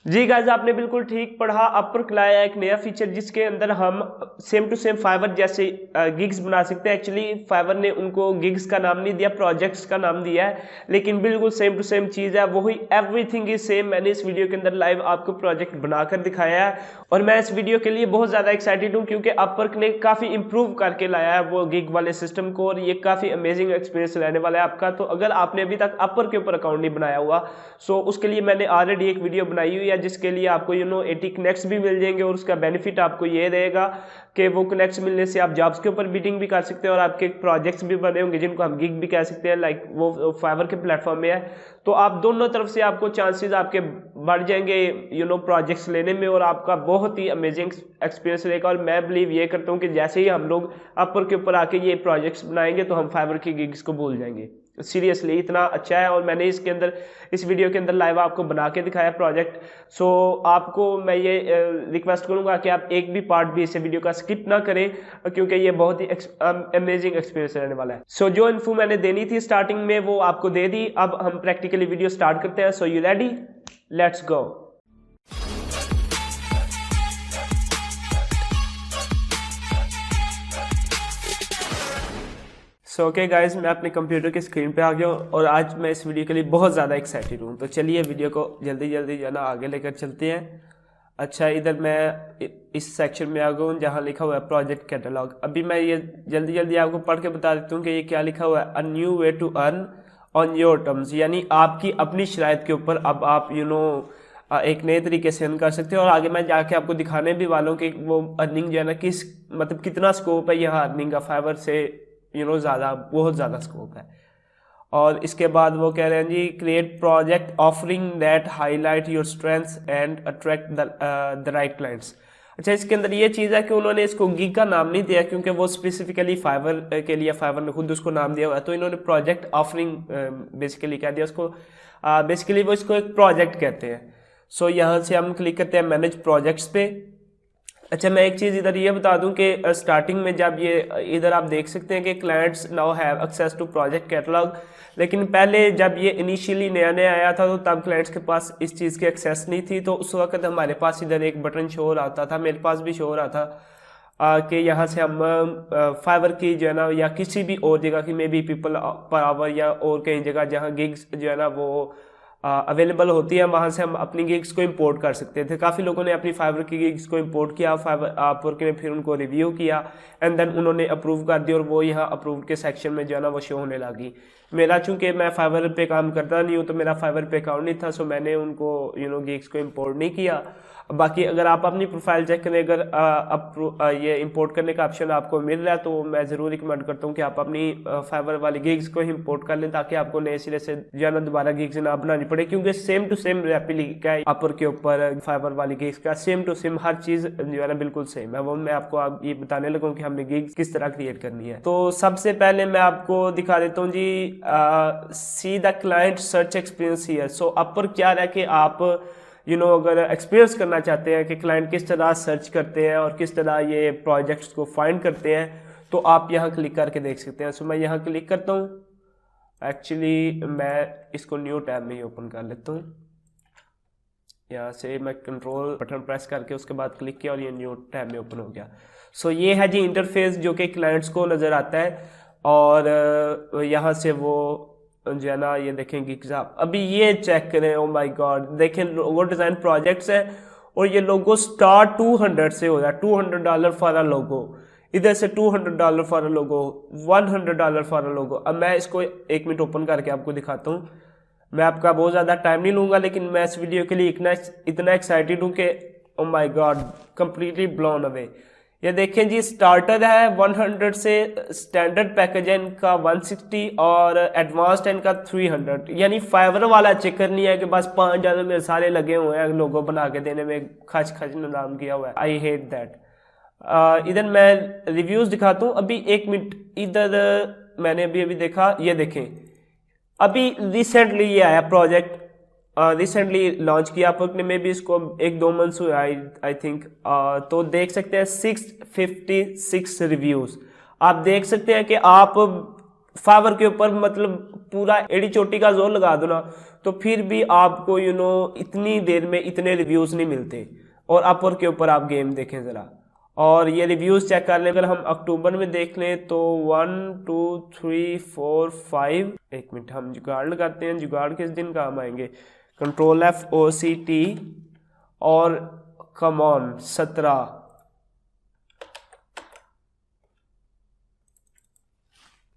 जी guys, आपने बिल्कुल ठीक पढ़ा। अपवर्क लाया एक नया फीचर जिसके अंदर हम सेम टू सेम फाइवर जैसे गिग्स बना सकते हैं। एक्चुअली फाइवर ने उनको गिग्स का नाम नहीं दिया, प्रोजेक्ट्स का नाम दिया है, लेकिन बिल्कुल सेम टू सेम चीज़ है, वही एवरीथिंग इज सेम। मैंने इस वीडियो के अंदर लाइव आपको प्रोजेक्ट बनाकर दिखाया है और मैं इस वीडियो के लिए बहुत ज़्यादा एक्साइटेड हूँ क्योंकि अपवर्क ने काफ़ी इंप्रूव करके लाया है वो गिग वाले सिस्टम को और ये काफ़ी अमेजिंग एक्सपीरियंस रहने वाला है आपका। तो अगर आपने अभी तक अपवर्क के ऊपर अकाउंट नहीं बनाया हुआ, सो उसके लिए मैंने ऑलरेडी एक वीडियो बनाई हुई है जिसके लिए आपको 80 कनेक्ट्स भी मिल जाएंगे और उसका बेनिफिट आपको ये रहेगा कि वो कनेक्ट्स मिलने से आप जॉब्स के ऊपर बीटिंग भी कर सकते हैं और आपके प्रोजेक्ट्स भी बने होंगे जिनको हम गिग भी कह सकते हैं, लाइक वो फाइवर के प्लेटफॉर्म में है। तो आप दोनों तरफ से आपको चांसेस आपके बढ़ जाएंगे प्रोजेक्ट्स लेने में और आपका बहुत ही अमेजिंग एक्सपीरियंस रहेगा। और मैं बिलीव ये करता हूँ कि जैसे ही हम लोग अपवर्क के ऊपर आके ये प्रोजेक्ट्स बनाएंगे तो हम फाइवर की गिग्स को भूल जाएंगे। सीरियसली इतना अच्छा है और मैंने इसके अंदर इस वीडियो के अंदर लाइव आपको बना के दिखाया प्रोजेक्ट। सो आपको मैं ये रिक्वेस्ट करूंगा कि आप एक भी पार्ट भी इस वीडियो का स्किप ना करें क्योंकि ये बहुत ही अमेजिंग एक्सपीरियंस रहने वाला है। सो जो इन्फो मैंने देनी थी स्टार्टिंग में वो आपको दे दी। अब हम प्रैक्टिकली वीडियो स्टार्ट करते हैं। So you ready? Let's go. So okay guys, मैं अपने कंप्यूटर की स्क्रीन पे आ गया हूँ और आज मैं इस वीडियो के लिए बहुत ज़्यादा एक्साइटेड हूँ। तो चलिए वीडियो को जल्दी जल्दी जो है ना आगे लेकर चलते हैं। अच्छा, इधर मैं इस सेक्शन में आ गया हूँ जहाँ लिखा हुआ है प्रोजेक्ट कैटलॉग। अभी मैं ये जल्दी जल्दी आपको पढ़ के बता देता हूँ कि ये क्या लिखा हुआ है। A new way to earn on your terms, यानी आपकी अपनी शराइत के ऊपर अब आप एक नए तरीके से अर्न कर सकते हो। और आगे मैं जाके आपको दिखाने भी वालों कि वो अर्निंग जो है ना किस मतलब कितना स्कोप है यहाँ अर्निंग का फाइवर से ज़्यादा, बहुत ज़्यादा स्कोप है। और इसके बाद वो कह रहे हैं जी, create project offering that highlight your strengths and attract the right clients. अच्छा, इसके अंदर ये चीज़ है कि उन्होंने इसको गिग का नाम नहीं दिया क्योंकि वो स्पेसिफिकली फाइवर के लिए फाइवर ने खुद उसको नाम दिया हुआ है। तो इन्होंने प्रोजेक्ट ऑफरिंग बेसिकली कह दिया उसको। बेसिकली वो इसको एक प्रोजेक्ट कहते हैं। सो यहाँ से हम क्लिक करते हैं मैनेज प्रोजेक्ट्स पे। अच्छा, मैं एक चीज़ इधर ये बता दूं कि स्टार्टिंग में जब ये इधर आप देख सकते हैं कि clients now have access to project catalog, लेकिन पहले जब ये इनिशियली नया नया आया था तो तब क्लाइंट्स के पास इस चीज़ की एक्सेस नहीं थी। तो उस वक्त हमारे पास इधर एक बटन शो हो रहा था, मेरे पास भी शो हो रहा था कि यहाँ से हम फाइवर की जो है ना या किसी भी और जगह की may be people per hour या और कई जगह जहाँ गिग्स जो है ना वो अवेलेबल होती है, वहाँ से हम अपनी गिग्स को इंपोर्ट कर सकते थे। काफ़ी लोगों ने अपनी फाइवर की गिग्स को इंपोर्ट किया, फाइवर अपवर्क ने फिर उनको रिव्यू किया एंड देन उन्होंने अप्रूव कर दिया और वो यहाँ अप्रूव के सेक्शन में जो है ना वो शो होने लगी। मेरा चूंकि मैं फाइवर पे काम करता नहीं हूँ तो मेरा फाइवर पे अकाउंट नहीं था, सो मैंने उनको गिग्स को इंपोर्ट नहीं किया। बाकी अगर आप अपनी प्रोफाइल चेक करें, अगर ये इंपोर्ट करने का ऑप्शन आपको मिल रहा है तो मैं ज़रूर रिकमेंड करता हूँ कि आप अपनी फाइवर वाली गिग्स को ही इंपोर्ट कर लें ताकि आपको नए सिरे से जो है ना दोबारा गिग्स ना बनानी पड़े, क्योंकि सेम टू सेम रेप्लिका है अपवर्क के ऊपर फाइवर वाली गिग्स का। सेम टू सेम हर चीज़ जो है ना बिल्कुल सेम है। वो मैं आपको ये बताने लगा हूँ कि हमने गिग्स किस तरह क्रिएट करनी है। तो सबसे पहले मैं आपको दिखा देता हूँ जी, see the client search experience here. So Upwork क्या है कि आप अगर एक्सपीरियंस करना चाहते हैं कि क्लाइंट किस तरह सर्च करते हैं और किस तरह ये प्रोजेक्ट्स को फाइंड करते हैं तो आप यहाँ क्लिक करके देख सकते हैं। सो मैं यहाँ क्लिक करता हूँ। एक्चुअली मैं इसको न्यू टैब में ही ओपन कर लेता हूँ। यहाँ से मैं कंट्रोल बटन प्रेस करके उसके बाद क्लिक किया और ये न्यू टैब में ओपन हो गया। सो ये है जी इंटरफेस जो कि क्लाइंट्स को नज़र आता है और यहाँ से वो जो है ना ये देखें गिग्स। आप अभी ये चेक करें, ओ माय गॉड, देखें लोगो डिज़ाइन प्रोजेक्ट्स है और ये लोगो स्टार्ट 200 से हो रहा है। $200 फॉर अ लोगो, इधर से $200 for a logo, $100 for a लोगो। अब मैं इसको 1 मिनट ओपन करके आपको दिखाता हूँ। मैं आपका बहुत ज़्यादा टाइम नहीं लूँगा लेकिन मैं इस वीडियो के लिए इतना एक्साइटेड हूँ कि oh my God, completely blown away. ये देखें जी, स्टार्टर है 100 से, स्टैंडर्ड पैकेज है इनका 160 और एडवांस्ड है इनका 300। यानी फाइवर वाला चक्कर नहीं है कि बस 5,000 मेरे सारे लगे हुए हैं लोगो बना के देने में, खच खच नाम किया हुआ है। I hate that. इधर मैं रिव्यूज दिखाता हूँ। अभी 1 मिनट, इधर मैंने अभी देखा, ये देखें अभी रिसेंटली ये आया प्रोजेक्ट, रिसेंटली लॉन्च किया अपवर्क ने, में भी इसको 1-2 मंथ्स हुए आई थिंक। तो देख सकते हैं 656 रिव्यूज। आप देख सकते हैं कि आप फाइवर के ऊपर मतलब पूरा एड़ी चोटी का जोर लगा दो ना, तो फिर भी आपको इतनी देर में इतने रिव्यूज नहीं मिलते। और अपवर्क के ऊपर आप गेम देखें ज़रा, और ये रिव्यूज चेक कर लें। अगर हम अक्टूबर में देख लें तो 1 2 3 4 5, एक मिनट हम जुगाड़ लगाते हैं, जुगाड़ किस दिन काम आएंगे, कंट्रोल FOCT और कम ऑन 17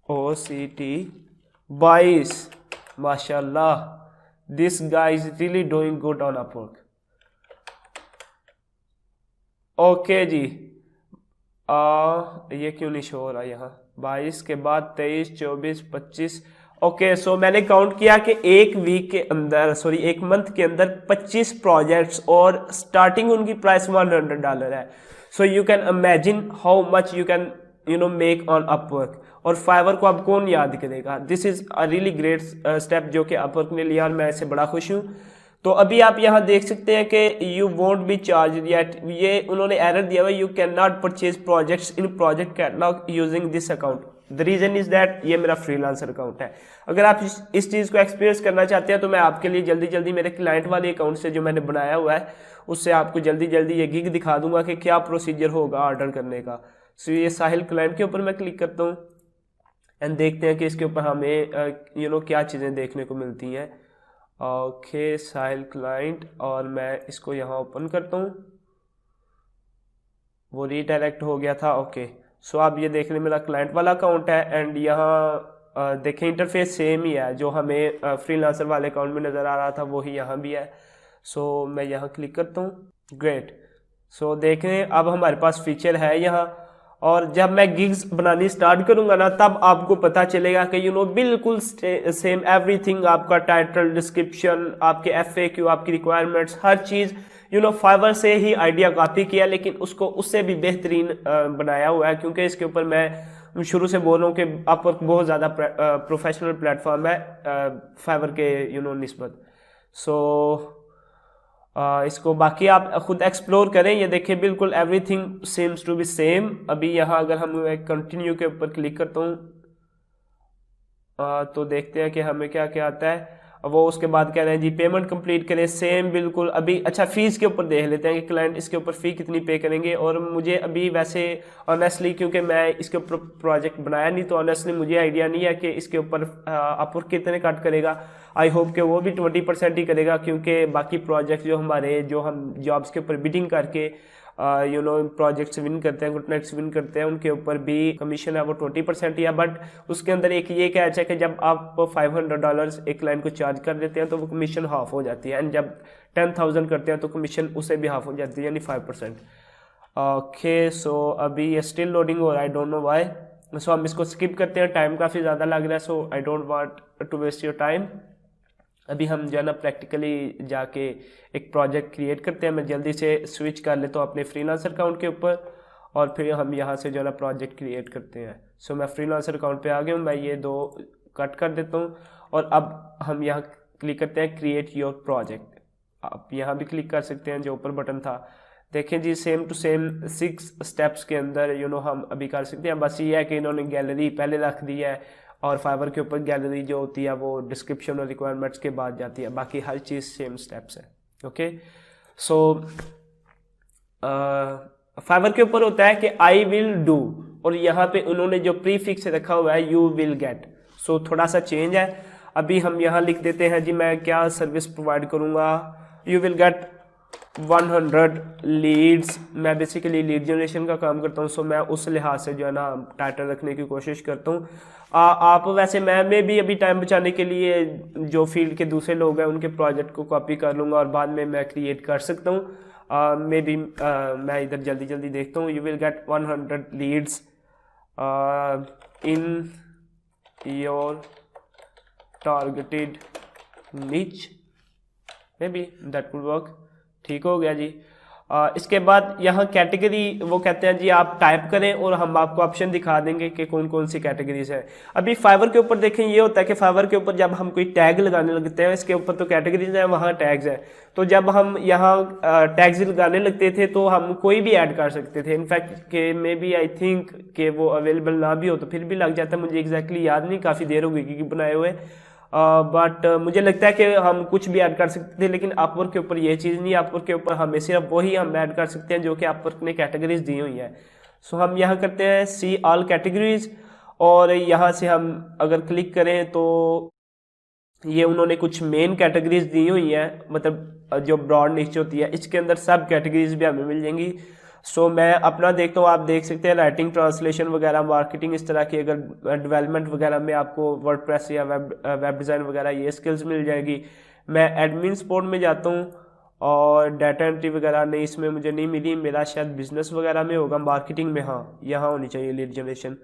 OCT 22, माशाल्लाह this guy is really doing good on Upwork. Okay जी, ये क्यों नहीं शो हो रहा यहाँ, 22 के बाद 23 24 25। ओके, सो मैंने काउंट किया कि एक वीक के अंदर, सॉरी एक मंथ के अंदर 25 प्रोजेक्ट्स और स्टार्टिंग उनकी प्राइस $100 है। So you can imagine how much you can make on Upwork. और फाइवर को अब कौन याद करेगा। This is a really great step जो कि अपवर्क ने लिया और मैं इससे बड़ा खुश हूँ। तो अभी आप यहाँ देख सकते हैं कि you won't be charge yet, ये उन्होंने एरर दिया हुआ, you can not purchase projects in project catalog using this account. The reason is that ये मेरा फ्रीलांसर अकाउंट है। अगर आप इस चीज़ को एक्सपीरियंस करना चाहते हैं तो मैं आपके लिए जल्दी जल्दी मेरे क्लाइंट वाले अकाउंट से जो मैंने बनाया हुआ है उससे आपको जल्दी जल्दी ये गिग दिखा दूंगा कि क्या प्रोसीजर होगा ऑर्डर करने का। सो ये साहिल क्लाइंट के ऊपर मैं क्लिक करता हूँ एंड देखते हैं कि इसके ऊपर हमें क्या चीज़ें देखने को मिलती हैं। ओके, साहिल क्लाइंट, और मैं इसको यहाँ ओपन करता हूँ, वो रीडायरेक्ट हो गया था। ओके, सो आप ये देख लें मेरा क्लाइंट वाला अकाउंट है एंड यहाँ देखें इंटरफेस सेम ही है जो हमें फ्रीलांसर वाले अकाउंट में नज़र आ रहा था वही यहाँ भी है। सो मैं यहाँ क्लिक करता हूँ, ग्रेट। सो देखें अब हमारे पास फीचर है यहाँ, और जब मैं गिग्स बनानी स्टार्ट करूंगा ना तब आपको पता चलेगा कि बिल्कुल सेम एवरीथिंग, आपका टाइटल, डिस्क्रिप्शन, आपके FAQ, आपकी रिक्वायरमेंट्स, हर चीज़ फाइवर से ही आइडिया कॉपी किया, लेकिन उसको उससे भी बेहतरीन बनाया हुआ है। क्योंकि इसके ऊपर मैं शुरू से बोल रहा हूँ कि अपवर्क बहुत ज़्यादा प्रोफेशनल प्लेटफॉर्म है फाइवर के निस्बत। सो इसको बाकी आप खुद एक्सप्लोर करें। ये देखिए बिल्कुल everything seems to be same. अभी यहाँ अगर हम कंटिन्यू के ऊपर क्लिक करता हूँ तो देखते हैं कि हमें क्या क्या आता है। वो उसके बाद कह रहे हैं जी पेमेंट कंप्लीट करें, सेम बिल्कुल। अभी अच्छा फीस के ऊपर देख लेते हैं कि क्लाइंट इसके ऊपर फ़ी कितनी पे करेंगे। और मुझे अभी वैसे ऑनेस्टली, क्योंकि मैं इसके ऊपर प्रोजेक्ट बनाया नहीं, तो ऑनेस्टली मुझे आइडिया नहीं है कि इसके ऊपर अपवर्क कितने कट करेगा। आई होप कि वो भी 20% ही करेगा, क्योंकि बाकी प्रोजेक्ट जो हम जॉब्स के ऊपर बिडिंग करके प्रोजेक्ट्स विन करते हैं, कॉन्ट्रैक्ट्स विन करते हैं, उनके ऊपर भी कमीशन है वो 20% ही है। बट उसके अंदर एक ये कैच है कि जब आप $500 एक क्लाइंट को चार्ज कर देते हैं तो वो कमीशन हाफ हो जाती है, एंड जब 10,000 करते हैं तो कमीशन उससे भी हाफ हो जाती है, यानी 5%। ओके, सो अभी ये स्टिल लोडिंग हो रहा है, आई डोंट नो व्हाई। सो हम इसको स्किप करते हैं, टाइम काफ़ी ज़्यादा लग रहा है, so I don't want to waste your time. अभी हम जो है ना प्रैक्टिकली जाके एक प्रोजेक्ट क्रिएट करते हैं। मैं जल्दी से स्विच कर लेता हूँ अपने फ्रीलांसर अकाउंट के ऊपर, और फिर हम यहाँ से जो है ना प्रोजेक्ट क्रिएट करते हैं। सो मैं फ्रीलांसर अकाउंट पे आ गया हूँ, मैं ये 2 कट कर देता हूँ, और अब हम यहाँ क्लिक करते हैं क्रिएट योर प्रोजेक्ट। आप यहाँ भी क्लिक कर सकते हैं, जो ऊपर बटन था देखें जी, सेम टू सेम 6 स्टेप्स के अंदर हम अभी कर सकते हैं। बस ये है कि इन्होंने गैलरी पहले रख दी है, और फाइवर के ऊपर गैलरी जो होती है वो डिस्क्रिप्शन और रिक्वायरमेंट्स के बाद जाती है, बाकी हर चीज़ सेम स्टेप्स है। ओके, सो फाइवर के ऊपर होता है कि आई विल डू, और यहाँ पे उन्होंने जो प्रीफिक्स रखा हुआ है यू विल गेट। सो थोड़ा सा चेंज है। अभी हम यहाँ लिख देते हैं जी मैं क्या सर्विस प्रोवाइड करूँगा, यू विल गेट 100 लीड्स। मैं बेसिकली लीड जनरेशन का काम करता हूँ, सो मैं उस लिहाज से जो है ना टाइटल रखने की कोशिश करता हूँ। आप वैसे मैं भी अभी टाइम बचाने के लिए जो फील्ड के दूसरे लोग हैं उनके प्रोजेक्ट को कॉपी कर लूँगा और बाद में मैं क्रिएट कर सकता हूँ। मे बी मैं इधर जल्दी जल्दी देखता हूँ। You will get 100 leads in your targeted niche, maybe that will work वर्क। ठीक हो गया जी। इसके बाद यहाँ कैटेगरी वो कहते हैं जी आप टाइप करें और हम आपको ऑप्शन दिखा देंगे कि कौन कौन सी कैटेगरीज है। अभी फाइवर के ऊपर देखें ये होता है कि फाइवर के ऊपर जब हम कोई टैग लगाने लगते हैं, इसके ऊपर तो कैटेगरीज है, वहाँ टैग्स है, तो जब हम यहाँ टैग्स लगाने लगते थे तो हम कोई भी ऐड कर सकते थे। इनफैक्ट के मे बी आई थिंक कि वो अवेलेबल ना भी हो तो फिर भी लग जाता है, मुझे एग्जैक्टली याद नहीं, काफ़ी देर हो गई क्योंकि बनाए हुए। बट मुझे लगता है कि हम कुछ भी ऐड कर सकते थे, लेकिन अपवर्क के ऊपर ये चीज़ नहीं, अपवर्क के ऊपर हमें सिर्फ वही हम ऐड कर सकते हैं जो कि अपवर्क ने कैटेगरीज दी हुई है। सो हम यहाँ करते हैं सी ऑल कैटेगरीज, और यहाँ से हम अगर क्लिक करें तो ये उन्होंने कुछ मेन कैटेगरीज दी हुई हैं, मतलब जो ब्रॉड नीचे होती है, इसके अंदर सब कैटेगरीज भी हमें मिल जाएंगी। सो मैं अपना देखता हूँ, आप देख सकते हैं राइटिंग, ट्रांसलेशन वगैरह, मार्केटिंग, इस तरह की अगर डेवलपमेंट वगैरह में आपको वर्डप्रेस या वेब डिज़ाइन वगैरह ये स्किल्स मिल जाएगी। मैं एडमिन सपोर्ट में जाता हूँ और डाटा एंट्री वगैरह नहीं, इसमें मुझे नहीं मिली, मेरा शायद बिजनेस वगैरह में होगा, मार्केटिंग में हाँ यहाँ होनी चाहिए लीड जनरेशन।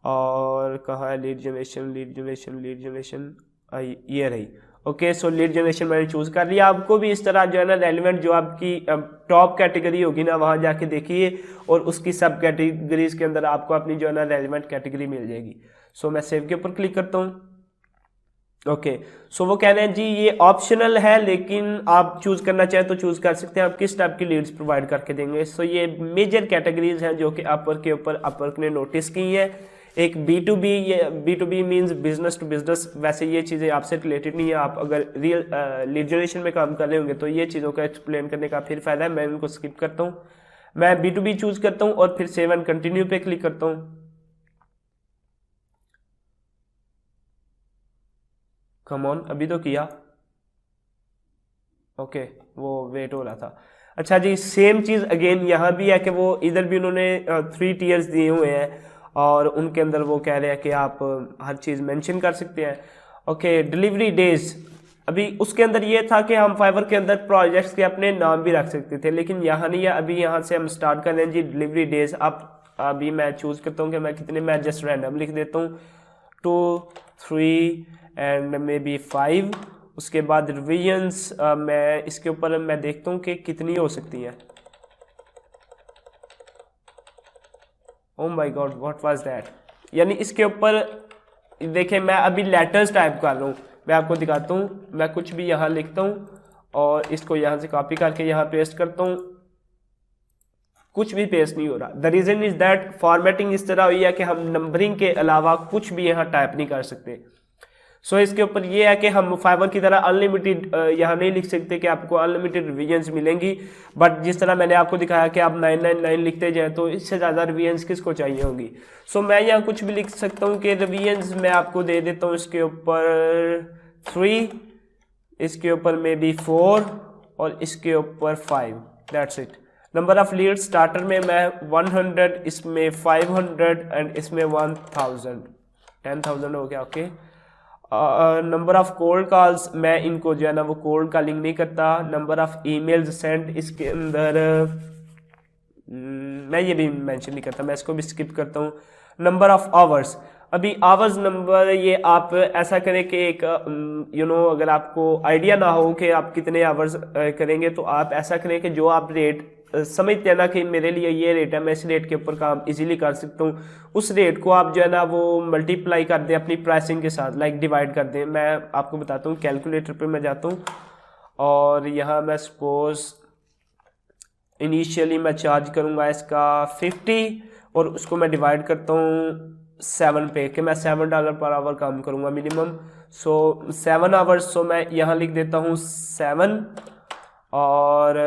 और कहाँ है lead generation, lead generation, lead generation, ये रही। ओके, सो लीड जनरेशन मैंने चूज कर लिया। आपको भी इस तरह जो है ना रेलिवेंट जो आपकी टॉप कैटेगरी होगी ना, वहाँ जाके देखिए और उसकी सब कैटेगरीज के अंदर आपको अपनी जो है ना रेलिवेंट कैटेगरी मिल जाएगी। सो मैं सेव के ऊपर क्लिक करता हूँ। ओके, सो वो कह रहे हैं जी ये ऑप्शनल है, लेकिन आप चूज करना चाहें तो चूज कर सकते हैं, आप किस टाइप की लीड्स प्रोवाइड करके देंगे। सो ये मेजर कैटेगरीज हैं जो कि अपवर्क के ऊपर अपवर्क ने नोटिस की है। एक B2B, ये B2B means business to business, वैसे ये चीज़ें आपसे रिलेटेड नहीं है, आप अगर रियल लीड जनरेशन में काम कर रहे होंगे तो ये चीज़ों का एक्सप्लेन करने का फिर फायदा है, मैं इनको स्किप करता हूँ। मैं B2B चूज करता हूँ और फिर सेव एंड कंटिन्यू पे क्लिक करता हूँ। कम ऑन, अभी तो किया। ओके, वो वेट हो रहा था। अच्छा जी, सेम चीज़ अगेन यहाँ भी है कि वो इधर भी उन्होंने 3 टीयर्स दिए हुए हैं और उनके अंदर वो कह रहे हैं कि आप हर चीज़ मेंशन कर सकते हैं। ओके, डिलीवरी डेज, अभी उसके अंदर ये था कि हम फाइवर के अंदर प्रोजेक्ट्स के अपने नाम भी रख सकते थे, लेकिन यहाँ नहीं है। अभी यहाँ से हम स्टार्ट कर रहे हैं जी डिलीवरी डेज। आप अभी मैं चूज करता हूँ कि मैं कितने, मैं जस्ट रैंडम लिख देता हूँ 2, 3 एंड मे बी 5। उसके बाद रिविजन्स मैं इसके ऊपर मैं देखता हूँ कि कितनी हो सकती हैं। Oh my God, what was that. यानी इसके ऊपर देखें, मैं अभी लेटर्स टाइप कर रहा हूँ, मैं आपको दिखाता हूँ। मैं कुछ भी यहाँ लिखता हूँ और इसको यहाँ से कॉपी करके यहाँ पेस्ट करता हूँ, कुछ भी पेस्ट नहीं हो रहा। The reason is that formatting इस तरह हुई है कि हम नंबरिंग के अलावा कुछ भी यहाँ टाइप नहीं कर सकते। सो इसके ऊपर ये है कि हम फाइवर की तरह अनलिमिटेड यहाँ नहीं लिख सकते कि आपको अनलिमिटेड रिवीजन्स मिलेंगी, बट जिस तरह मैंने आपको दिखाया कि आप 999 लिखते जाएं तो इससे ज़्यादा रिवीजन्स किसको चाहिए होंगी। सो मैं यहाँ कुछ भी लिख सकता हूँ कि रिवीजन्स मैं आपको दे देता हूँ इसके ऊपर 3, इसके ऊपर मे बी 4 और इसके ऊपर 5, that's it. Number of lead starter में मैं 100, इसमें 500 एंड इसमें 1000 हो गया। Okay, number of cold calls, मैं इनको जो है ना वो कोल्ड कॉलिंग नहीं करता। नंबर ऑफ ईमेल्स सेंड, इसके अंदर मैं ये भी मेंशन नहीं करता, मैं इसको भी स्किप करता हूँ। नंबर ऑफ आवर्स, अभी आवर्स नंबर ये आप ऐसा करें कि एक अगर आपको आइडिया ना हो कि आप कितने आवर्स करेंगे तो आप ऐसा करें कि जो आप रेट समझते हैं ना कि मेरे लिए ये रेट है, मैं इस रेट के ऊपर काम इजीली कर सकता हूँ, उस रेट को आप जो है ना वो मल्टीप्लाई कर दें अपनी प्राइसिंग के साथ, लाइक डिवाइड कर दें। मैं आपको बताता हूँ, कैलकुलेटर पे मैं जाता हूँ और यहाँ मैं सपोज इनिशियली मैं चार्ज करूँगा इसका 50 और उसको मैं डिवाइड करता हूँ 7 पे कि मैं $7 पर आवर काम करूँगा मिनिमम। सो 7 आवर्स, सो मैं यहाँ लिख देता हूँ 7 और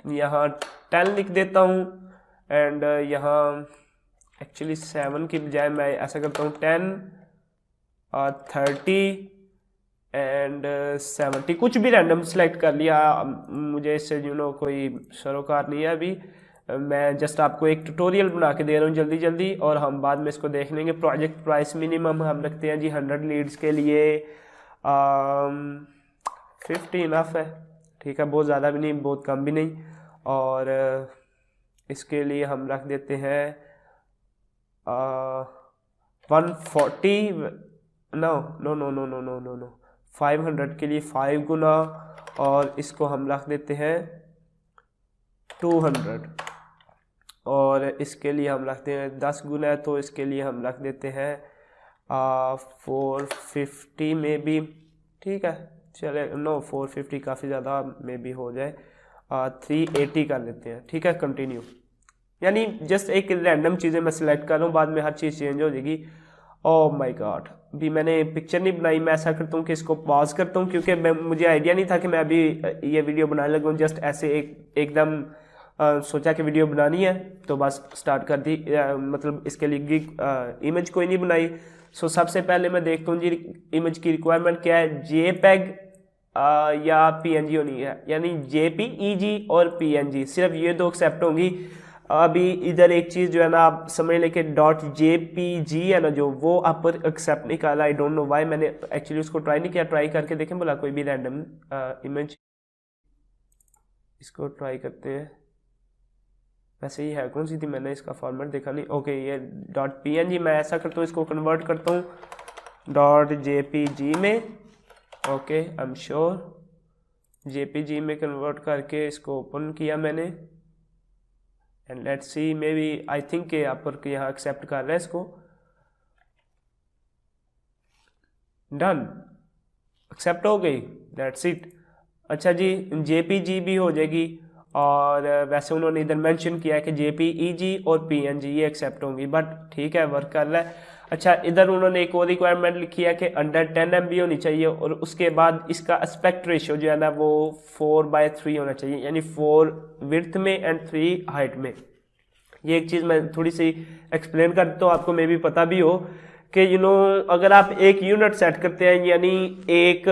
यहाँ 10 लिख देता हूँ एंड यहाँ एक्चुअली 7 की बजाय मैं ऐसा करता हूँ 10, 30 एंड 70, कुछ भी रैंडम सेलेक्ट कर लिया। मुझे इससे कोई सरोकार नहीं है अभी, मैं जस्ट आपको एक ट्यूटोरियल बना के दे रहा हूँ जल्दी जल्दी और हम बाद में इसको देख लेंगे। प्रोजेक्ट प्राइस मिनिमम हम रखते हैं जी 100 लीड्स के लिए 50 इनफ है, ठीक है, बहुत ज़्यादा भी नहीं बहुत कम भी नहीं। और इसके लिए हम रख देते हैं 140, नो 500 के लिए 5 गुना और इसको हम रख देते हैं 200 और इसके लिए हम रखते हैं 10 गुना है, तो इसके लिए हम रख देते हैं 450 में भी, ठीक है चले, नो 450 काफ़ी ज़्यादा में भी हो जाए, 380 कर लेते हैं, ठीक है कंटिन्यू। यानी जस्ट एक रैंडम चीज़ें मैं सिलेक्ट कर रहा हूँ, बाद में हर चीज़ चेंज हो जाएगी। ओह माय गॉड, अभी मैंने पिक्चर नहीं बनाई, मैं ऐसा करता हूँ कि इसको पॉज करता हूँ, क्योंकि मुझे आइडिया नहीं था कि मैं अभी ये वीडियो बनाने लगूँ, जस्ट ऐसे एकदम सोचा कि वीडियो बनानी है तो बस स्टार्ट कर दी, मतलब इसके लिए इमेज कोई नहीं बनाई। सो सबसे पहले मैं देखता हूँ जी इमेज की रिक्वायरमेंट क्या है, JPEG या PNG होनी है, यानी JPEG और PNG, सिर्फ ये दो एक्सेप्ट होंगी। अभी इधर एक चीज़ जो है ना आप समझ लें कि .jpg है ना जो, वो आप पर एक्सेप्ट नहीं कर रहा, आई डोंट नो वाई। मैंने एक्चुअली उसको ट्राई नहीं किया, ट्राई करके देखें बोला कोई भी रैंडम इमेज, इसको ट्राई करते हैं। वैसे ही है कौन सी थी, मैंने इसका फॉर्मेट देखा नहीं। ओके ये .png, मैं ऐसा करता हूँ इसको कन्वर्ट करता हूँ .jpg में, okay I am sure, JPG में कन्वर्ट करके इसको ओपन किया मैंने, and let's see may be, I think के आप पर यहाँ एक्सेप्ट कर रहा है इसको, डन, एक्सेप्ट हो गई, दैट्स इट। अच्छा जी JPG भी हो जाएगी, और वैसे उन्होंने इधर मेंशन किया है कि JPEG और PNG ये एक्सेप्ट होंगी, बट ठीक है वर्क कर रहा है। अच्छा इधर उन्होंने एक और रिक्वायरमेंट लिखी है कि अंडर 10 MB होनी चाहिए, और उसके बाद इसका एस्पेक्ट रेशियो जो है ना वो 4:3 होना चाहिए, यानी 4 विड्थ में एंड 3 हाइट में। ये एक चीज़ मैं थोड़ी सी एक्सप्लेन करता हूँ, आपको मे भी पता भी हो कि अगर आप एक यूनिट सेट करते हैं, यानी 1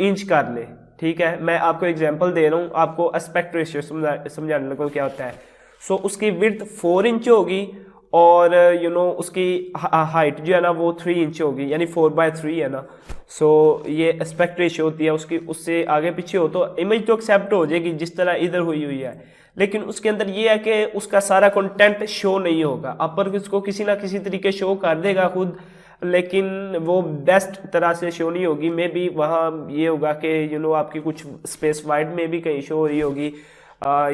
इंच कर ले, ठीक है, मैं आपको एग्जांपल दे रहा हूँ, आपको एस्पेक्ट रेशियो समझाने लगूँ क्या होता है। सो उसकी विड्थ 4 इंच होगी, और उसकी हाइट जो है ना वो 3 इंच होगी, यानी 4:3 है ना। सो ये एस्पेक्ट रेशियो होती है उसकी, उससे आगे पीछे हो तो इमेज तो एक्सेप्ट हो जाएगी जिस तरह इधर हुई है, लेकिन उसके अंदर ये है कि उसका सारा कंटेंट शो नहीं होगा, अपर उसको किसी ना किसी तरीके शो कर देगा खुद, लेकिन वो बेस्ट तरह से शो नहीं होगी। मे बी वहाँ ये होगा कि आपकी कुछ स्पेस वाइड में भी कहीं शो हो रही होगी,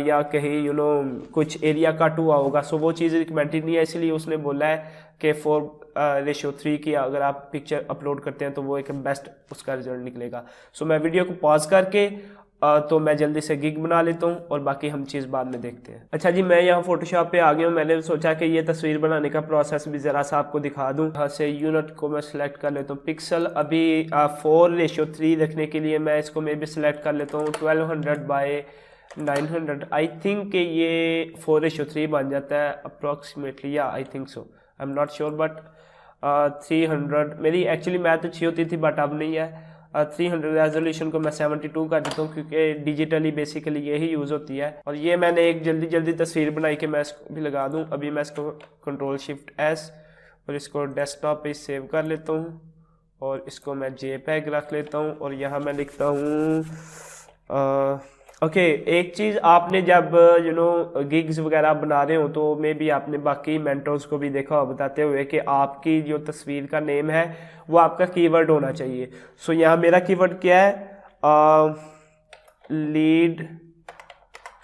या कहीं कुछ एरिया कट हुआ होगा। सो वो चीज़ रिकमेंडेड नहीं है, इसलिए उसने बोला है कि 4:3 की अगर आप पिक्चर अपलोड करते हैं तो वो एक बेस्ट उसका रिजल्ट निकलेगा। सो मैं वीडियो को पॉज करके तो मैं जल्दी से गिग बना लेता हूँ, और बाकी हम चीज़ बाद में देखते हैं। अच्छा जी मैं यहाँ फोटोशॉप पे आ गया हूँ, मैंने सोचा कि ये तस्वीर बनाने का प्रोसेस भी ज़रा सा आपको दिखा दूँ। यहाँ से यूनिट को मैं सिलेक्ट कर लेता हूँ, पिक्सल अभी 4:3 रखने के लिए मैं इसको मे भी सिलेक्ट कर लेता हूँ 1200/900। आई थिंक कि ये 4:3 बन जाता है अप्रॉक्सीमेटली, या I think so, I am not sure, but 300 मेरी एक्चुअली मैथ अच्छी होती थी बट अब नहीं है। 300 रेजोल्यूशन को मैं 72 कर देता हूँ, क्योंकि डिजिटली बेसिकली यही यूज़ होती है। और ये मैंने एक जल्दी तस्वीर बनाई कि मैं इसको भी लगा दूँ। अभी मैं इसको Ctrl+Shift+S और इसको डेस्कटॉप पे सेव कर लेता हूँ, और इसको मैं JPEG रख लेता हूँ, और यहाँ मैं लिखता हूँ ओके। एक चीज़ आपने जब गिग्स वगैरह बना रहे हो तो मे बी आपने बाकी मेंटर्स को भी देखा हो बताते हुए कि आपकी जो तस्वीर का नेम है वो आपका कीवर्ड होना चाहिए। सो यहाँ मेरा कीवर्ड क्या है, लीड।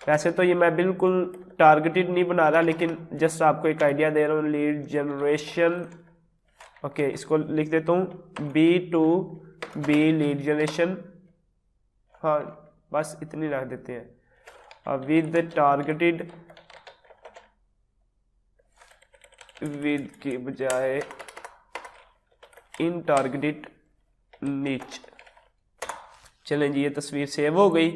वैसे तो ये मैं बिल्कुल टारगेटेड नहीं बना रहा, लेकिन जस्ट आपको एक आइडिया दे रहा हूँ, लीड जनरेशन। ओके इसको लिख देता हूँ B2B लीड जनरेशन, हाँ बस इतनी रख देते हैं। विद टारगेटेड, विद के बजाय इन टारगेटेड नीच। चलें जी ये तस्वीर सेव हो गई।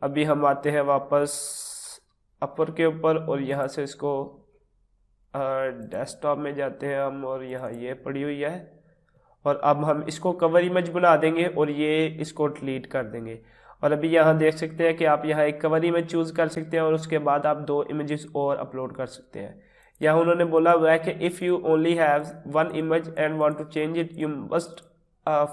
अभी हम आते हैं वापस अपर के ऊपर, और यहाँ से इसको डेस्कटॉप में जाते हैं हम, और यहाँ ये पड़ी हुई है, और अब हम इसको कवर इमेज बना देंगे और ये इसको डिलीट कर देंगे। और अभी यहाँ देख सकते हैं कि आप यहाँ एक कवर इमेज चूज़ कर सकते हैं, और उसके बाद आप 2 इमेजेस और अपलोड कर सकते हैं। यहाँ उन्होंने बोला हुआ है कि if you only have 1 image and want to change it you must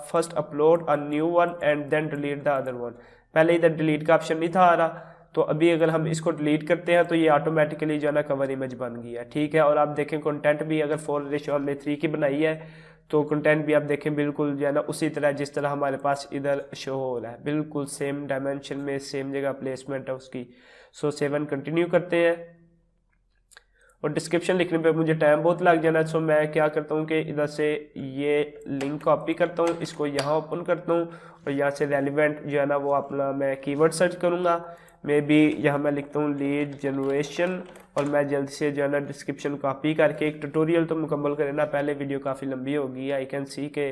first upload a new one and then delete the other one. पहले इधर डिलीट का ऑप्शन नहीं था आ रहा, तो अभी अगर हम इसको डिलीट करते हैं तो ये ऑटोमेटिकली जो है ना कवर इमेज बन गई है, ठीक है। और आप देखें कंटेंट भी अगर 4:3 की बनाई है तो कंटेंट भी आप देखें बिल्कुल जो है ना उसी तरह जिस तरह हमारे पास इधर शो हो रहा है, बिल्कुल सेम डायमेंशन में सेम जगह प्लेसमेंट है उसकी। सो 7 कंटिन्यू करते हैं। और डिस्क्रिप्शन लिखने पे मुझे टाइम बहुत लग जाना, सो मैं क्या करता हूँ कि इधर से ये लिंक कॉपी करता हूँ, इसको यहाँ ओपन करता हूँ और यहाँ से रेलिवेंट जो है ना वो अपना मैं कीवर्ड सर्च करूँगा। मे बी यहाँ मैं लिखता हूँ लीड जनरेशन और मैं जल्दी से जो है ना डिस्क्रिप्शन कॉपी करके एक ट्यूटोरियल तो मुकम्मल करें ना, पहले वीडियो काफ़ी लंबी होगी। आई कैन सी के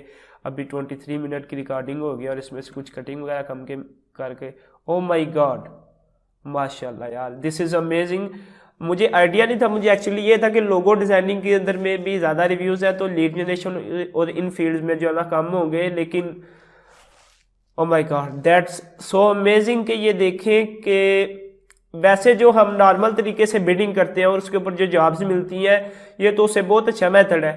अभी 23 मिनट की रिकॉर्डिंग होगी और इसमें से कुछ कटिंग वगैरह कम के करके। ओ माई गॉड, माशाल्लाह यार, दिस इज़ अमेजिंग। मुझे आइडिया नहीं था, मुझे एक्चुअली ये था कि लोगो डिज़ाइनिंग के अंदर में भी ज़्यादा रिव्यूज़ है तो लीड जनरेशन और इन फील्ड्स में जो है ना कम होंगे, लेकिन oh my God that's so amazing कि ये देखें कि वैसे जो हम नॉर्मल तरीके से बिडिंग करते हैं और उसके ऊपर जो जॉब्स मिलती हैं ये तो उससे बहुत अच्छा मेथड है।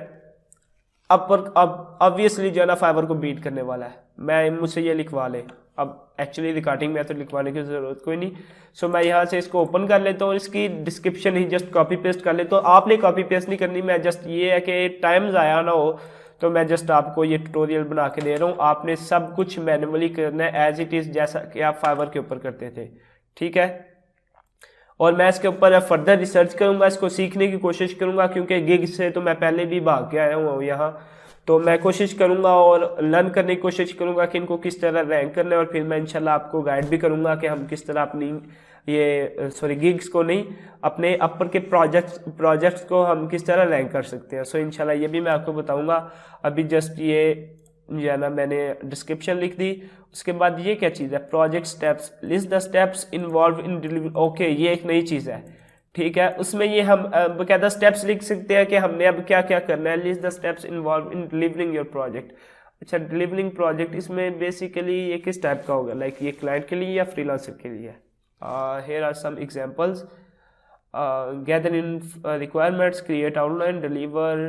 अब ऑब्वियसली जो है ना फाइवर को बीट करने वाला है। मैं मुझसे ये लिखवा ले, अब एक्चुअली रिकॉर्डिंग मेथड लिखवाने की ज़रूरत कोई नहीं। सो मैं यहाँ से इसको ओपन कर लेता हूँ, इसकी डिस्क्रिप्शन ही जस्ट कॉपी पेस्ट कर लेता हूँ। आपने कॉपी पेस्ट नहीं करनी, मैं जस्ट ये है कि टाइम ज़ाया ना हो तो मैं जस्ट आपको ये ट्यूटोरियल बना के दे रहा हूँ। आपने सब कुछ मैन्युअली करना है एज इट इज़, जैसा कि आप फाइवर के ऊपर करते थे, ठीक है। और मैं इसके ऊपर फर्दर रिसर्च करूँगा, इसको सीखने की कोशिश करूँगा क्योंकि गिग से तो मैं पहले भी भाग के आया हूँ यहाँ, तो मैं कोशिश करूँगा और लर्न करने की कोशिश करूँगा कि इनको किस तरह रैंक करना है। और फिर मैं इंशाल्लाह आपको गाइड भी करूँगा कि हम किस तरह अपनी ये गिग्स को नहीं, अपने अपर के प्रोजेक्ट्स को हम किस तरह रैंक कर सकते हैं। सो इंशाल्लाह ये भी मैं आपको बताऊँगा। अभी जस्ट ये है ना मैंने डिस्क्रिप्शन लिख दी। उसके बाद ये क्या चीज़ है, project steps, list the steps involve in delivery. Okay, ये एक नई चीज़ है, ठीक है। उसमें ये हम बकायदा स्टेप्स लिख सकते हैं कि हमने अब क्या क्या करना है। List the steps involve in delivering your project. अच्छा, डिलीवरिंग प्रोजेक्ट, इसमें बेसिकली ये किस टाइप का होगा, लाइक ये क्लाइंट के लिए या फ्रीलांसर के लिए। Here are some examples. Gather in requirements, create outline, deliver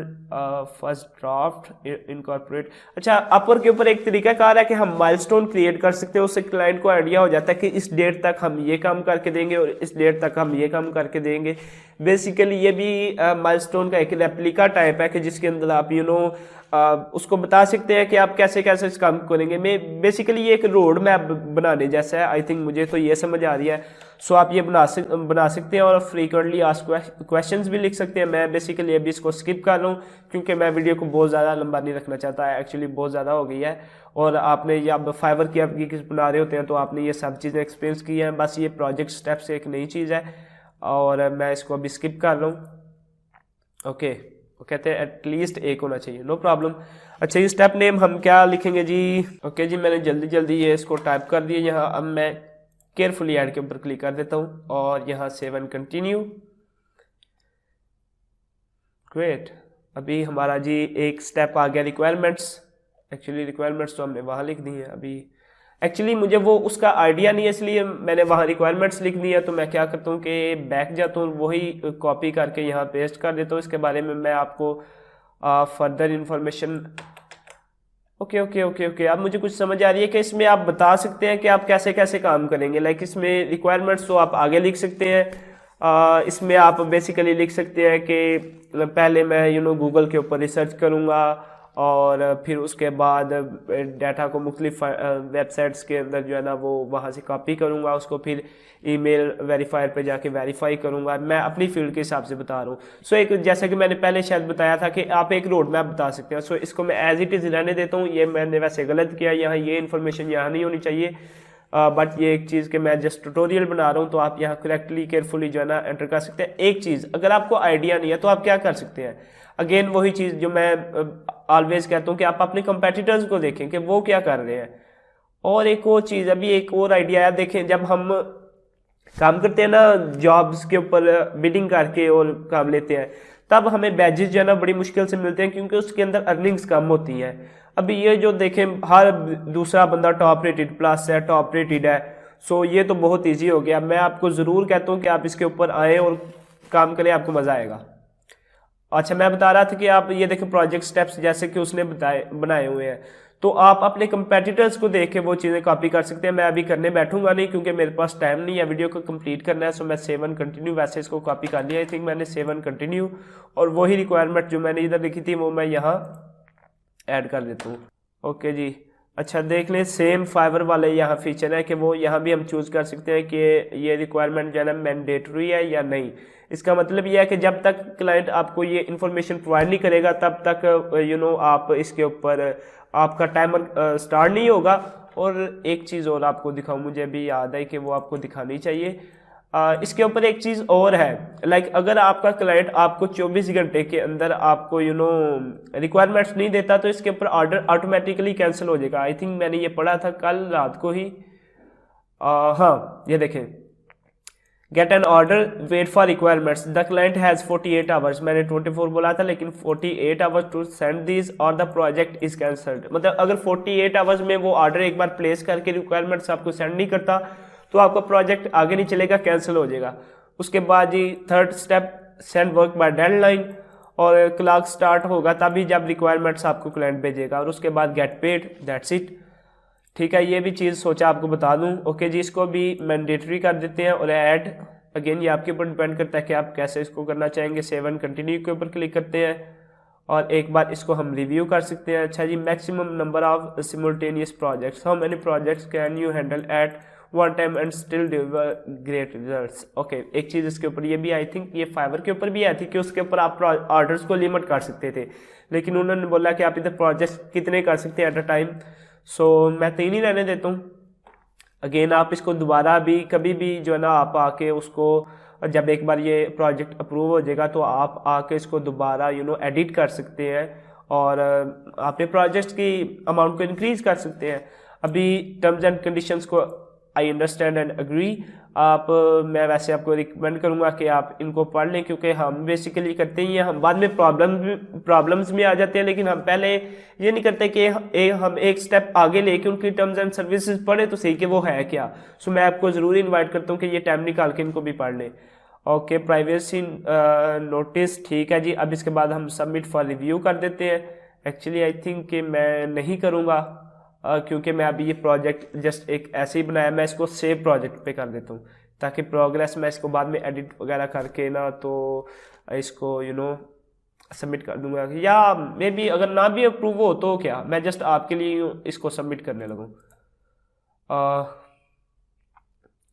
first draft, incorporate. अच्छा, अपर के ऊपर एक तरीका कार है कि हम माइलस्टोन क्रिएट कर सकते हैं, उससे क्लाइंट को आइडिया हो जाता है कि इस डेट तक हम ये काम करके देंगे और इस डेट तक हम ये काम करके देंगे। बेसिकली ये भी माइलस्टोन का एक रेप्लिका टाइप है कि जिसके अंदर आप उसको बता सकते हैं कि आप कैसे कैसे इस काम करेंगे। मैं बेसिकली ये एक रोड मैप बनाने जैसा है, आई थिंक मुझे तो ये समझ आ रही है। सो आप ये बना सकते हैं और फ्रीक्वेंटली आस्क्ड क्वेश्चंस भी लिख सकते हैं। मैं बेसिकली अभी इसको स्किप कर रहा हूँ क्योंकि मैं वीडियो को बहुत ज़्यादा लंबा नहीं रखना चाहता है, एक्चुअली बहुत ज़्यादा हो गई है। और आपने ये अब फाइवर की आप किस बना रहे होते हैं तो आपने ये सब चीज़ें एक्सपीरियंस की हैं। बस ये प्रोजेक्ट स्टेप्स एक नई चीज़ है और मैं इसको अभी स्किप कर रहा हूँ। ओके, वो कहते हैं एटलीस्ट एक होना चाहिए, नो प्रॉब्लम। अच्छा, ये स्टेप नेम हम क्या लिखेंगे जी। ओके जी, मैंने जल्दी जल्दी ये इसको टाइप कर दिया यहाँ। अब मैं केयरफुली ऐड के ऊपर क्लिक कर देता हूँ और यहाँ सेव एंड कंटिन्यू। ग्रेट, अभी हमारा जी एक स्टेप आ गया रिक्वायरमेंट्स। एक्चुअली रिक्वायरमेंट्स तो हमने वहाँ लिख दी है। अभी एक्चुअली मुझे वो उसका आइडिया नहीं है इसलिए मैंने वहाँ रिक्वायरमेंट्स लिख दी है। तो मैं क्या करता हूँ कि बैक जाता हूँ, वही कॉपी करके यहाँ पेस्ट कर देता हूँ। इसके बारे में मैं आपको further information. Okay okay okay okay, अब मुझे कुछ समझ आ रही है कि इसमें आप बता सकते हैं कि आप कैसे कैसे काम करेंगे। लाइक इसमें रिक्वायरमेंट्स तो आप आगे लिख सकते हैं। इसमें आप बेसिकली लिख सकते हैं कि पहले मैं गूगल के ऊपर रिसर्च करूँगा और फिर उसके बाद डाटा को मुख्तलिफ वेबसाइट्स के अंदर जो है ना वो वहाँ से कॉपी करूँगा, उसको फिर ईमेल वेरीफायर पे जाके वेरीफाई करूँगा। मैं अपनी फील्ड के हिसाब से बता रहा हूँ। सो एक जैसा कि मैंने पहले शायद बताया था कि आप एक रोड मैप बता सकते हैं। सो इसको मैं एज इट इज़ रहने देता हूँ। ये मैंने वैसे गलत किया, यहाँ ये इन्फॉर्मेशन यहाँ नहीं होनी चाहिए, बट ये एक चीज़ कि मैं जस्ट ट्यूटोरियल बना रहा हूँ तो आप यहाँ करेक्टली केयरफुली जो है ना एंटर कर सकते हैं। एक चीज़, अगर आपको आइडिया नहीं है तो आप क्या कर सकते हैं, अगेन वही चीज़ जो मैं ऑलवेज कहता हूँ कि आप अपने कंपेटिटर्स को देखें कि वो क्या कर रहे हैं। और एक और चीज़, अभी एक और आइडिया है, देखें जब हम काम करते हैं ना जॉब्स के ऊपर बिडिंग करके और काम लेते हैं तब हमें बैजेस जो है ना बड़ी मुश्किल से मिलते हैं क्योंकि उसके अंदर अर्निंग्स कम होती हैं। अभी ये जो देखें हर दूसरा बंदा टॉप रेटेड प्लस है, टॉप रेटेड है। सो ये तो बहुत ईजी हो गया। मैं आपको ज़रूर कहता हूँ कि आप इसके ऊपर आएँ और काम करें, आपको मज़ा आएगा। अच्छा, मैं बता रहा था कि आप ये देखें प्रोजेक्ट स्टेप्स जैसे कि उसने बनाए हुए हैं, तो आप अपने कंपेटिटर्स को देख के वो चीज़ें कॉपी कर सकते हैं। मैं अभी करने बैठूंगा नहीं क्योंकि मेरे पास टाइम नहीं है, वीडियो को कंप्लीट करना है। सो मैं सेव एंड कंटिन्यू, वैसे इसको कॉपी कर लिया, आई थिंक मैंने सेव एंड कंटिन्यू, और वही रिक्वायरमेंट जो मैंने इधर लिखी थी वो मैं यहाँ ऐड कर देता हूँ। ओके जी, अच्छा देख लें सेम फाइवर वाले यहाँ फीचर है कि वो यहाँ भी हम चूज़ कर सकते हैं कि ये रिक्वायरमेंट जो है ना मैंडेटरी है या नहीं। इसका मतलब ये है कि जब तक क्लाइंट आपको ये इन्फॉर्मेशन प्रोवाइड नहीं करेगा तब तक आप इसके ऊपर आपका टाइमर स्टार्ट नहीं होगा। और एक चीज़ और आपको दिखाऊँ, मुझे भी याद है कि वो आपको दिखानी चाहिए। इसके ऊपर एक चीज़ और है, अगर आपका क्लाइंट आपको 24 घंटे के अंदर आपको रिक्वायरमेंट्स नहीं देता तो इसके ऊपर ऑर्डर ऑटोमेटिकली कैंसिल हो जाएगा। आई थिंक मैंने ये पढ़ा था कल रात को ही। हाँ ये देखें, get an order, wait for requirements, the client has 48 hours, मैंने 24 बोला था लेकिन 48 hours to send this or the project is cancelled. मतलब अगर 48 आवर्स में वो ऑर्डर एक बार प्लेस करके रिक्वायरमेंट्स आपको सेंड नहीं करता तो आपका प्रोजेक्ट आगे नहीं चलेगा, कैंसिल हो जाएगा। उसके बाद जी third step, send work by deadline, और क्लॉक स्टार्ट होगा तभी जब रिक्वायरमेंट्स आपको क्लाइंट भेजेगा। और उसके बाद गेट पेड, दैट्स इट। ठीक है, ये भी चीज़ सोचा आपको बता दूं। ओके जी, इसको भी मैंडेटरी कर देते हैं। और ऐड, अगेन ये आपके ऊपर डिपेंड करता है कि आप कैसे इसको करना चाहेंगे। सेव एंड कंटिन्यू के ऊपर क्लिक करते हैं और एक बार इसको हम रिव्यू कर सकते हैं। अच्छा जी, maximum number of simultaneous projects, how many projects can you handle at one time and still deliver great results. Okay, एक चीज़ इसके ऊपर ये भी, आई थिंक ये फाइवर के ऊपर भी आई थी कि उसके ऊपर आप ऑर्डर्स को लिमिट कर सकते थे, लेकिन उन्होंने बोला कि आप इधर प्रोजेक्ट कितने कर सकते हैं एट अ टाइम। सो मैं 3 ही रहने देता हूँ। अगेन आप इसको दोबारा भी कभी भी जो है ना आप आके उसको, जब एक बार ये प्रोजेक्ट अप्रूव हो जाएगा तो आप आके इसको दोबारा एडिट कर सकते हैं और अपने प्रोजेक्ट की अमाउंट को इंक्रीज कर सकते हैं। अभी टर्म्स एंड कंडीशंस को आई अंडरस्टैंड एंड अग्री, मैं वैसे आपको रिकमेंड करूंगा कि आप इनको पढ़ लें, क्योंकि हम बेसिकली करते ही हैं, हम बाद में प्रॉब्लम्स में आ जाते हैं, लेकिन हम पहले ये नहीं करते कि हम एक स्टेप आगे लेके उनकी टर्म्स एंड सर्विसेज पढ़े तो सही कि वो है क्या। सो मैं आपको ज़रूर इन्वाइट करता हूँ कि ये टाइम निकाल के इनको भी पढ़ लें। ओके, प्राइवेसी नोटिस, ठीक है जी। अब इसके बाद हम सबमिट फॉर रिव्यू कर देते हैं। एक्चुअली आई थिंक कि मैं नहीं करूँगा क्योंकि मैं अभी ये प्रोजेक्ट जस्ट एक ऐसे ही बनाया, मैं इसको सेव प्रोजेक्ट पे कर देता हूँ ताकि प्रोग्रेस मैं इसको बाद में एडिट वगैरह करके ना तो इसको सबमिट कर दूंगा, या मे बी अगर ना भी अप्रूव हो तो क्या, मैं जस्ट आपके लिए इसको सबमिट करने लगूँ।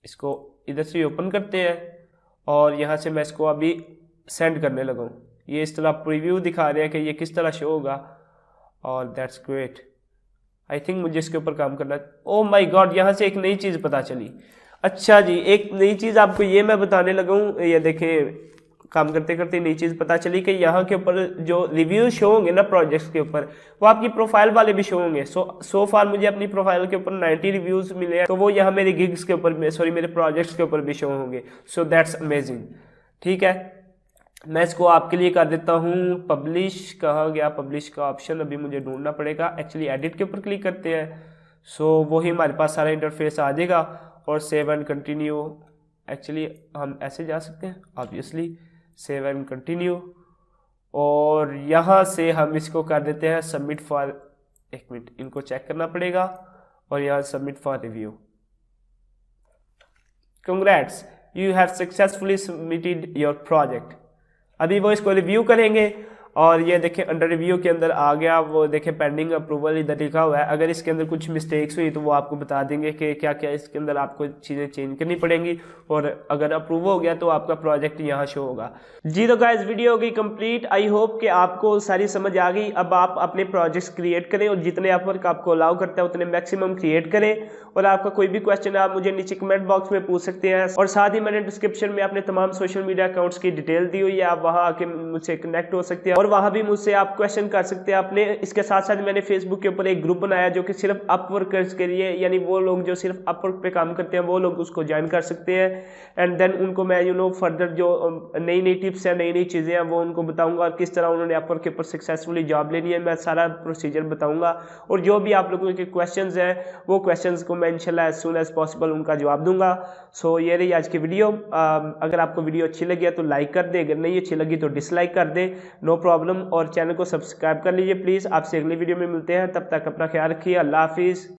इसको इधर से ओपन करते हैं और यहाँ से मैं इसको अभी सेंड करने लगूँ। ये इस तरह प्रीव्यू दिखा रहे हैं कि ये किस तरह शो होगा और दैट्स ग्रेट। आई थिंक मुझे इसके ऊपर काम करना। ओह माय गॉड, यहाँ से एक नई चीज़ पता चली। अच्छा जी, एक नई चीज़ आपको ये मैं बताने लगा हूँ। ये देखें, काम करते करते नई चीज़ पता चली कि यहाँ के ऊपर जो रिव्यू शो होंगे ना प्रोजेक्ट्स के ऊपर, वो आपकी प्रोफाइल वाले भी शो होंगे। सो फार मुझे अपनी प्रोफाइल के ऊपर 90 रिव्यूज़ मिले हैं, तो वो यहाँ मेरे गिग्स के ऊपर, सॉरी मेरे प्रोजेक्ट्स के ऊपर भी शो होंगे। So that's amazing. ठीक है, मैं इसको आपके लिए कर देता हूँ पब्लिश। कहाँ गया पब्लिश का ऑप्शन, अभी मुझे ढूंढना पड़ेगा। एक्चुअली एडिट के ऊपर क्लिक करते हैं, सो वही हमारे पास सारा इंटरफेस आ जाएगा। और सेव एंड कंटिन्यू, एक्चुअली हम ऐसे जा सकते हैं ऑब्वियसली, सेव एंड कंटिन्यू, और यहाँ से हम इसको कर देते हैं सबमिट फॉर, एक मिनट इनको चेक करना पड़ेगा, और यहाँ submit for review. Congrats, you have successfully submitted your project. अभी वो इसको रिव्यू करेंगे और ये देखें अंडर रिव्यू के अंदर आ गया, वो देखें पेंडिंग अप्रूवल इधर लिखा हुआ है। अगर इसके अंदर कुछ मिस्टेक्स हुई तो वो आपको बता देंगे कि क्या क्या इसके अंदर आपको चीज़ें चेंज करनी पड़ेंगी, और अगर अप्रूव हो गया तो आपका प्रोजेक्ट यहाँ शो होगा। जी तो गाइस, वीडियो हो गई कंप्लीट। आई होप कि आपको सारी समझ आ गई। अब आप अपने प्रोजेक्ट्स क्रिएट करें और जितने अपवर्क आपको अलाउ करता है उतने मैक्सिमम क्रिएट करें। और आपका कोई भी क्वेश्चन है आप मुझे नीचे कमेंट बॉक्स में पूछ सकते हैं, और साथ ही मैंने डिस्क्रिप्शन में अपने तमाम सोशल मीडिया अकाउंट्स की डिटेल दी हुई है, आप वहाँ आके मुझसे कनेक्ट हो सकते हैं और वहाँ भी मुझसे आप क्वेश्चन कर सकते हैं अपने। इसके साथ साथ मैंने फेसबुक के ऊपर एक ग्रुप बनाया जो कि सिर्फ अपवर्कर्स के लिए, यानी वो लोग जो सिर्फ अपवर्क पे काम करते हैं वो लोग उसको ज्वाइन कर सकते हैं। एंड देन उनको मैं फर्दर जो नई नई टिप्स है, नई नई चीज़ें हैं वो उनको बताऊंगा, और किस तरह उन्होंने अपवर्क के ऊपर सक्सेसफुली जॉब लेनी है, मैं सारा प्रोसीजर बताऊंगा। और जो भी आप लोगों के क्वेश्चंस हैं वो क्वेश्चंस को मैं इंशाल्लाह एज सून एज पॉसिबल उनका जवाब दूंगा। सो ये रही आज की वीडियो। अगर आपको वीडियो अच्छी लगी है तो लाइक कर दे, अगर नहीं अच्छी लगी तो डिसलाइक कर दे, नो प्रॉब्लम। और चैनल को सब्सक्राइब कर लीजिए प्लीज़। आपसे अगली वीडियो में मिलते हैं, तब तक अपना ख्याल रखिए। अल्लाह हाफिज़।